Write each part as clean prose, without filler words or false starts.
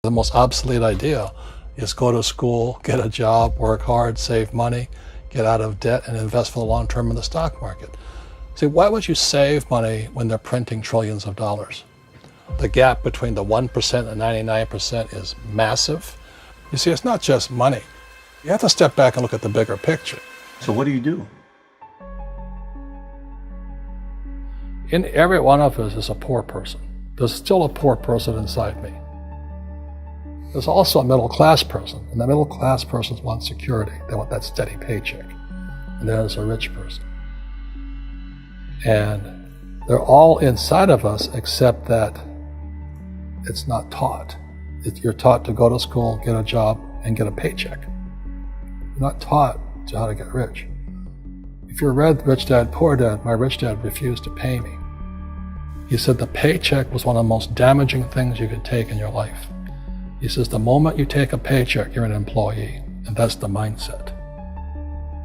The most obsolete idea is go to school, get a job, work hard, save money, get out of debt, and invest for the long term in the stock market. See, why would you save money when they're printing trillions of dollars? The gap between the 1% and 99% is massive. You see, it's not just money. You have to step back and look at the bigger picture. So what do you do? In every one of us is a poor person. There's still a poor person inside me. There's also a middle class person, and the middle class person wants security. They want that steady paycheck. And there's a rich person. And they're all inside of us, except that it's not taught. You're taught to go to school, get a job, and get a paycheck. You're not taught to how to get rich. If you read Rich Dad, Poor Dad, my rich dad refused to pay me. He said the paycheck was one of the most damaging things you could take in your life. He says the moment you take a paycheck, you're an employee, and that's the mindset.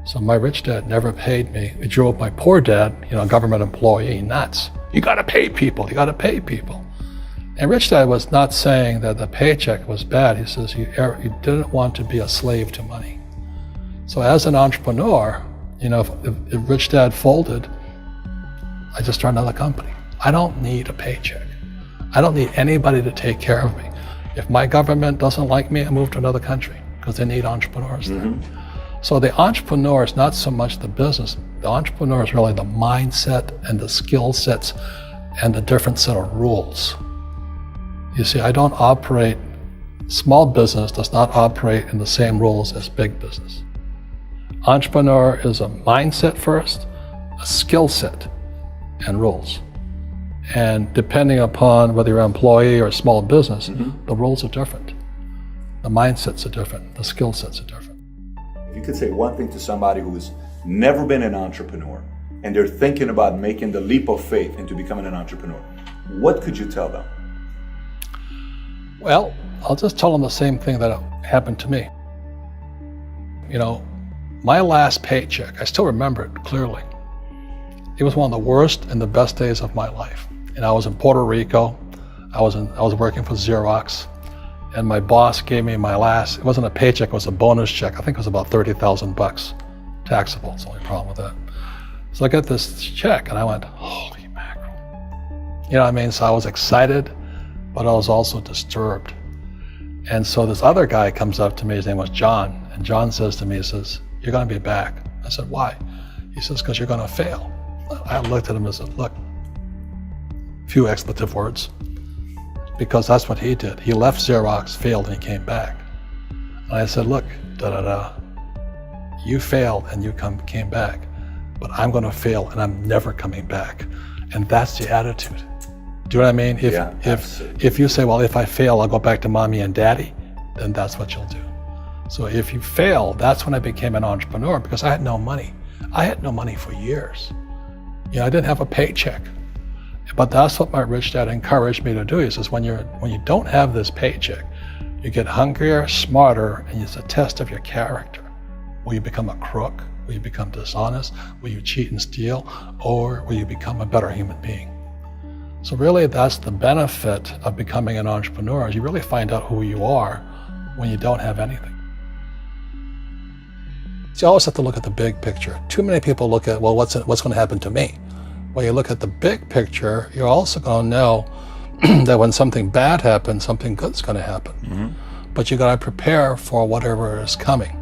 So my rich dad never paid me. It drove my poor dad, government employee, nuts. You gotta pay people, you gotta pay people. And Rich Dad was not saying that the paycheck was bad. He says you didn't want to be a slave to money. So as an entrepreneur, if Rich Dad folded, I just started another company. I don't need a paycheck. I don't need anybody to take care of me. If my government doesn't like me, I move to another country because they need entrepreneurs there. So the entrepreneur is not so much the business. The entrepreneur is really the mindset and the skill sets and the different set of rules. You see, I don't operate, small business does not operate in the same rules as big business. Entrepreneur is a mindset first, a skill set, and rules. And depending upon whether you're an employee or a small business, the rules are different. The mindsets are different, the skill sets are different. If you could say one thing to somebody who's never been an entrepreneur and they're thinking about making the leap of faith into becoming an entrepreneur, what could you tell them? Well, I'll just tell them the same thing that happened to me. My last paycheck, I still remember it clearly. It was one of the worst and the best days of my life. And I was in Puerto Rico. I was working for Xerox, and my boss gave me my last, it wasn't a paycheck, it was a bonus check. I think it was about $30,000 taxable. It's the only problem with that. So I got this check and I went, holy mackerel. You know what I mean? So I was excited, but I was also disturbed. And so this other guy comes up to me, his name was John, and John says to me, he says, you're gonna be back. I said, why? He says, because you're gonna fail. I looked at him and said, look, few expletive words, because that's what he did. He left Xerox, failed, and he came back. And I said, look, you failed and you came back, but I'm gonna fail and I'm never coming back. And that's the attitude. Do you know what I mean? If you say, well, if I fail, I'll go back to mommy and daddy, then that's what you'll do. So if you fail, that's when I became an entrepreneur, because I had no money. I had no money for years. I didn't have a paycheck. But that's what my rich dad encouraged me to do. He says, when you don't have this paycheck, you get hungrier, smarter, and it's a test of your character. Will you become a crook? Will you become dishonest? Will you cheat and steal? Or will you become a better human being? So really, that's the benefit of becoming an entrepreneur, is you really find out who you are when you don't have anything. So you always have to look at the big picture. Too many people look at, well, what's going to happen to me? When you look at the big picture, you're also going to know that when something bad happens, something good's going to happen. But you got to prepare for whatever is coming.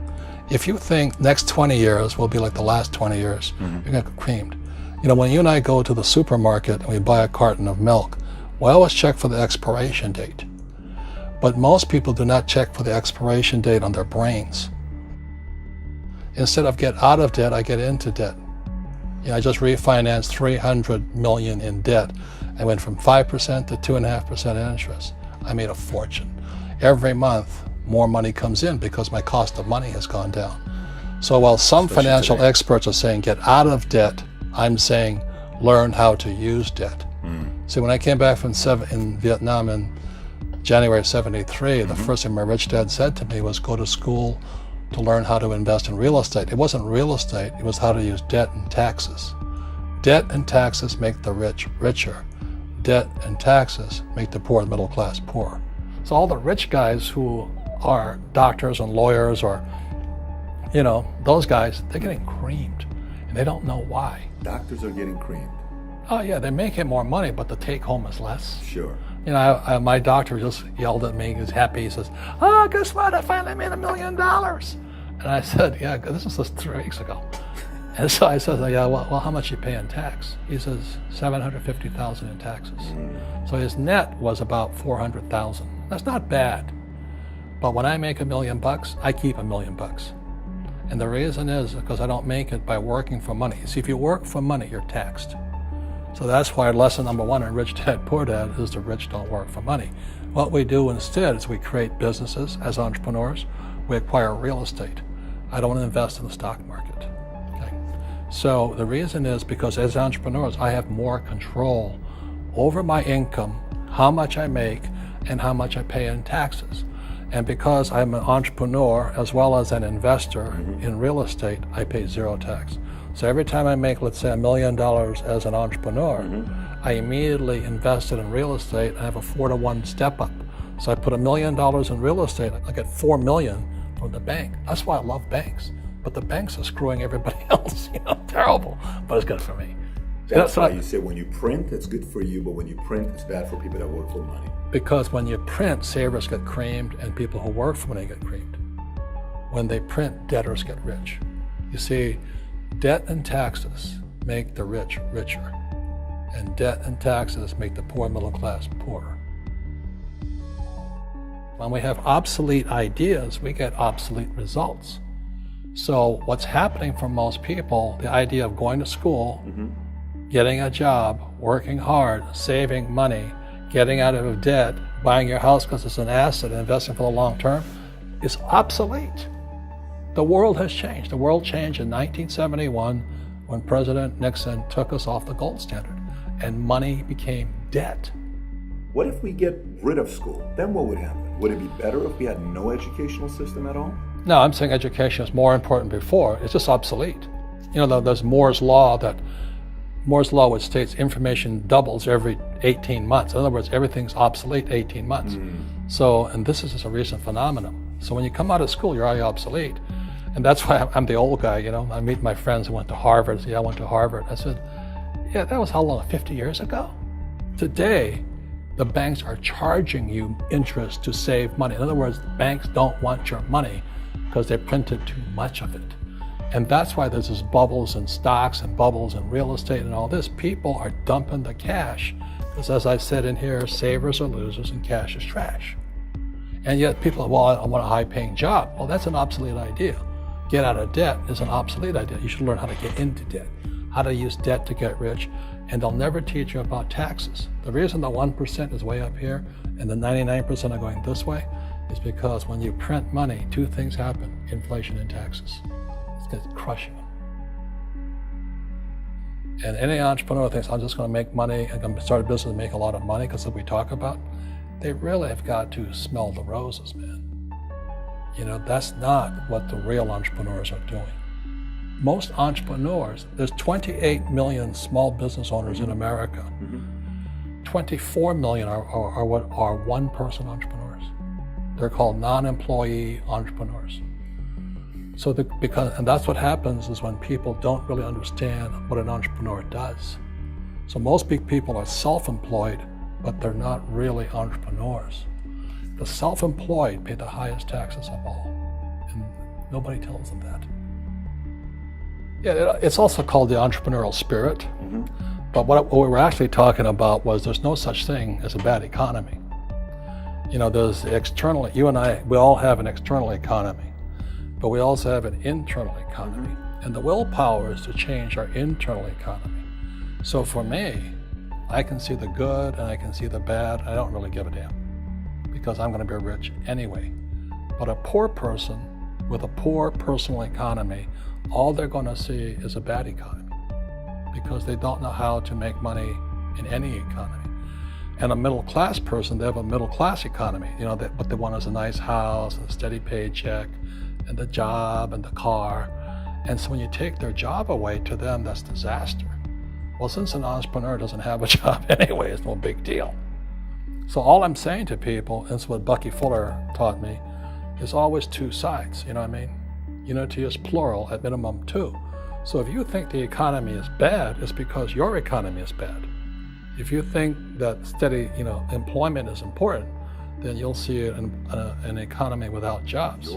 If you think next 20 years will be like the last 20 years, you're going to get creamed. When you and I go to the supermarket and we buy a carton of milk, we always check for the expiration date. But most people do not check for the expiration date on their brains. Instead of get out of debt, I get into debt. I just refinanced $300 million in debt. I went from 5% to 2.5% interest. I made a fortune. Every month, more money comes in because my cost of money has gone down. So while some financial experts are saying get out of debt, I'm saying learn how to use debt. See, when I came back from in Vietnam in January of '73, the first thing my rich dad said to me was go to school to learn how to invest in real estate. It wasn't real estate, it was how to use debt and taxes. Debt and taxes make the rich richer. Debt and taxes make the poor, the middle class, poor. So all the rich guys who are doctors and lawyers or, those guys, they're getting creamed and they don't know why. Doctors are getting creamed. Oh yeah, they're making more money, but the take home is less. Sure. My doctor just yelled at me. He was happy. He says, "Oh, guess what? I finally made $1 million." And I said, "Yeah, this was just 3 weeks ago." And so I said, "Yeah, well, how much you pay in tax?" He says, $750,000 in taxes. So his net was about $400,000. That's not bad. But when I make $1 million, I keep $1 million. And the reason is because I don't make it by working for money. See, if you work for money, you're taxed. So that's why lesson number 1 in Rich Dad, Poor Dad is the rich don't work for money. What we do instead is we create businesses as entrepreneurs. We acquire real estate. I don't invest in the stock market. Okay? So the reason is because as entrepreneurs, I have more control over my income, how much I make, and how much I pay in taxes. And because I'm an entrepreneur as well as an investor in real estate, I pay 0 tax. So every time I make, let's say, $1 million as an entrepreneur, I immediately invested in real estate and I have a 4-to-1 step up. So I put $1 million in real estate, I get $4 million from the bank. That's why I love banks. But the banks are screwing everybody else, terrible, but it's good for me. That's why you say when you print, it's good for you, but when you print, it's bad for people that work for money. Because when you print, savers get creamed and people who work for money get creamed. When they print, debtors get rich. You see, debt and taxes make the rich richer, and debt and taxes make the poor middle class poorer. When we have obsolete ideas, we get obsolete results. So what's happening for most people, the idea of going to school, getting a job, working hard, saving money, getting out of debt, buying your house because it's an asset, and investing for the long term, is obsolete. The world has changed. The world changed in 1971 when President Nixon took us off the gold standard and money became debt. What if we get rid of school? Then what would happen? Would it be better if we had no educational system at all? No, I'm saying education is more important before. It's just obsolete. There's Moore's Law which states information doubles every 18 months. In other words, everything's obsolete 18 months. So, and this is just a recent phenomenon. So when you come out of school, you're already obsolete. And that's why I'm the old guy, I meet my friends who went to Harvard. I went to Harvard. I said, yeah, that was how long, 50 years ago? Today, the banks are charging you interest to save money. In other words, banks don't want your money because they printed too much of it. And that's why there's this bubbles in stocks and bubbles in real estate and all this. People are dumping the cash because, as I said in here, savers are losers and cash is trash. And yet people are, well, I want a high-paying job. Well, that's an obsolete idea. Get out of debt is an obsolete idea. You should learn how to get into debt, how to use debt to get rich, and they'll never teach you about taxes. The reason the 1% is way up here and the 99% are going this way is because when you print money, 2 things happen: inflation and taxes. It's crushing them. And any entrepreneur thinks, I'm just going to make money, I'm going to start a business and make a lot of money because of what we talk about. They really have got to smell the roses, man. That's not what the real entrepreneurs are doing. Most entrepreneurs, there's 28 million small business owners in America. 24 million are what are one-person entrepreneurs. They're called non-employee entrepreneurs. So and that's what happens is when people don't really understand what an entrepreneur does. So most big people are self-employed, but they're not really entrepreneurs. The self-employed pay the highest taxes of all, and nobody tells them that. Yeah, it's also called the entrepreneurial spirit, but what we were actually talking about was there's no such thing as a bad economy. There's external, you and I, we all have an external economy, but we also have an internal economy, and the willpower is to change our internal economy. So for me, I can see the good and I can see the bad. I don't really give a damn because I'm going to be rich anyway. But a poor person with a poor personal economy, all they're going to see is a bad economy because they don't know how to make money in any economy. And a middle class person, they have a middle class economy. What they want is a nice house and a steady paycheck and the job and the car. And so when you take their job away, to them, that's disaster. Well, since an entrepreneur doesn't have a job anyway, it's no big deal. So all I'm saying to people, and it's what Bucky Fuller taught me, is always two sides, you know what I mean? Unity is plural, at minimum two. So if you think the economy is bad, it's because your economy is bad. If you think that steady, employment is important, then you'll see an economy without jobs.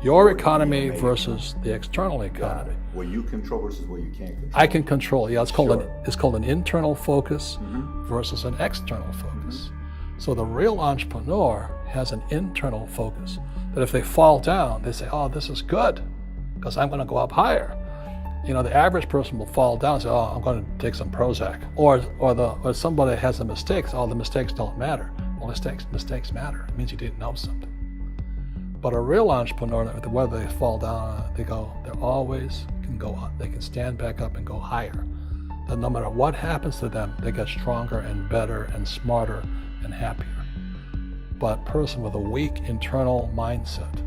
Your economy versus the external economy. What you control versus what you can't control. I can control. Yeah, it's called an internal focus versus an external focus. So the real entrepreneur has an internal focus. That if they fall down, they say, "Oh, this is good, because I'm going to go up higher." The average person will fall down and say, "Oh, I'm going to take some Prozac," or somebody has a mistake. So, "Oh, the mistakes don't matter." Well, mistakes matter. It means you didn't know something. But a real entrepreneur, whether they fall down, they always can go up. They can stand back up and go higher. That no matter what happens to them, they get stronger and better and smarter and happier. But a person with a weak internal mindset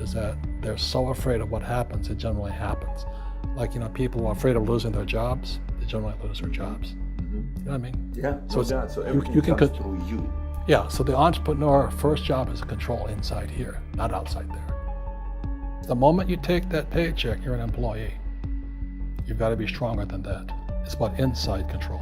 is that they're so afraid of what happens, it generally happens. Like, people who are afraid of losing their jobs, they generally lose their jobs. You know what I mean? Yeah, so everything comes through you. Yeah, so the entrepreneur first job is to control inside here, not outside there. The moment you take that paycheck, you're an employee. You've got to be stronger than that. It's about inside control.